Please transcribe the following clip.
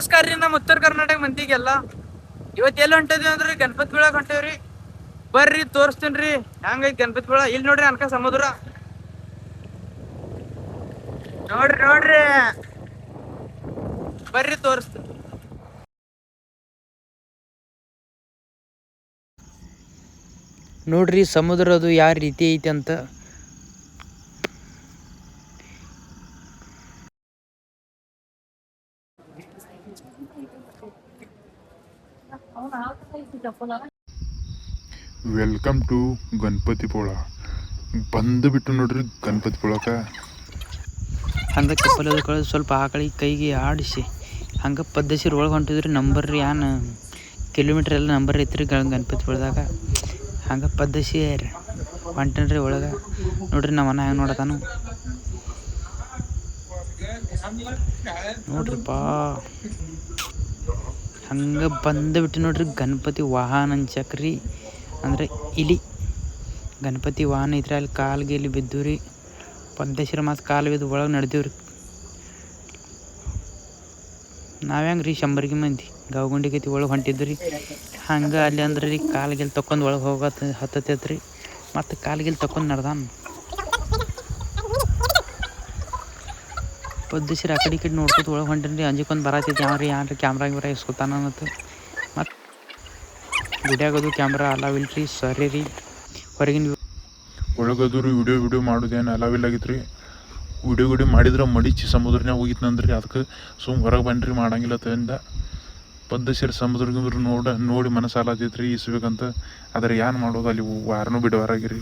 ನಮಸ್ಕಾರ ರೀ, ನಮ್ಮ ಉತ್ತರ ಕರ್ನಾಟಕ ಮಂದಿಗೆಲ್ಲ ಇವತ್ತು ಎಲ್ಲಿ ಹೊಂಟಿದ್ವಿ ಅಂದ್ರೆ ಗಣಪತಿ ಬೀಳಕ್ ಹೊಂಟೇವ್ರಿ. ಬರ್ರಿ ತೋರಿಸ್ತೀನ್ರಿ ಹೆಂಗೈತಿ ಗಣಪತಿ ಬೀಳ. ಇಲ್ಲಿ ನೋಡ್ರಿ ಅನ್ಕ ಸಮುದ್ರ ನೋಡ್ರಿ ನೋಡ್ರಿ, ಬರ್ರಿ ತೋರಿಸ್ತೀನಿ. ನೋಡ್ರಿ ಸಮುದ್ರ ಅದು ಯಾವ ರೀತಿ ಐತಿ ಅಂತ. Welcome to Ganpatipule. ಬಂದುಬಿಟ್ಟು ನೋಡ್ರಿ ಗಣಪತಿಪುಳಕ. ಹಂಗೆ ಚಪ್ಪಲ್ ಕಳೆದು ಸ್ವಲ್ಪ ಆಕಳಿ ಕೈಗೆ ಆಡಿಸಿ ಹಂಗೆ ಪದ್ದಸಿರು ಒಳಗೆ ಹೊಂಟಿದ್ರಿ. ನಂಬರ್ ರೀ ಏನು ಕಿಲೋಮೀಟ್ರ್ ಎಲ್ಲ ನಂಬರ್ ಐತ್ರಿ ಗಣಪತಿ ಬೀಳ್ದಾಗ. ಹಂಗೆ ಪದ್ದಸಿ ಹೊಂಟನ್ರಿ ಒಳಗೆ. ನೋಡ್ರಿ ನಮ್ಮ ಮನ ಹೆಂಗೆ ನೋಡತಾನು ನೋಡ್ರಿಪ್ಪ. ಹಂಗೆ ಬಂದುಬಿಟ್ಟು ನೋಡ್ರಿ ಗಣಪತಿ ವಾಹನ ಅಂಚಕ್ರಿ, ಅಂದರೆ ಇಲಿ ಗಣಪತಿ ವಾಹನ ಐತ್ರಿ. ಅಲ್ಲಿ ಕಾಲ್ಗೆ ಇಲ್ಲಿ ಬಿದ್ದು ರೀ ಪದ್ದಸಿರ ಮತ್ತು ಕಾಲು ಬಿದ್ದು ಒಳಗೆ ನಡೆದೀವ್ರಿ. ನಾವ್ಯಾಂಗೆ ರೀ ಶಂಬರ್ಗಿ ಮಂದಿ ಗಾವಗುಂಡಿ ಗತಿ ಒಳಗೆ ಹೊಂಟಿದ್ರಿ. ಹಂಗೆ ಅಲ್ಲಿ ಅಂದ್ರೆ ರೀ ಕಾಲ್ಗೆಲ್ಲಿ ತಕ್ಕೊಂಡು ಒಳಗೆ ಹತ್ತತೈತ್ರಿ. ಮತ್ತು ಕಾಲ್ಗೆಲ್ಲಿ ತಕ್ಕೊಂಡು ನಡ್ದಾನ ಪದ್ದಸಿರ ಆ ಕಡೆ ಈ ಕಡೆ ನೋಡ್ಕೊತ ಒಳಗೆ ಹೊಂಟೇನ್ರಿ. ಅಂಜಿಕೊಂದು ಬರತೈತಿ ಯಾವ್ರಿ ಯಾನ್ರಿ ಕ್ಯಾಮ್ರಾ ಇಸ್ಕೊತಾನ ಮತ್ತು ಗುಡಿಯಾಗದು ಕ್ಯಾಮ್ರಾ ಅಲಾವಿಲ್ರಿ. ಸರಿ ರೀ ಹೊರಗಿನ ಒಳಗದು ರೀ ವಿಡಿಯೋ ಮಾಡೋದೇನು ಅಲಾವಿಲ್ಲಾಗಿತ್ತು ರೀ. ವಿಡಿಯೋ ಮಾಡಿದ್ರೆ ಮಡಿಚಿ ಸಮುದ್ರನಾಗ ಹೋಗಿತ್ತಂದ್ರಿ. ಅದಕ್ಕೆ ಹೊರಗೆ ಬನ್ನಿರಿ ಮಾಡಂಗಿಲ್ಲ ತಯಿಂದ. ಪದ್ದಸಿರ ಸಮುದ್ರ ನೋಡಿ ಮನಸ್ಸಾಲತ್ತೈತ್ರಿ ಈಸ್ಬೇಕಂತ. ಆದರೆ ಏನು ಮಾಡೋದು, ಅಲ್ಲಿ ವಾರನೂ ಬಿಡವಾರಾಗಿರಿ.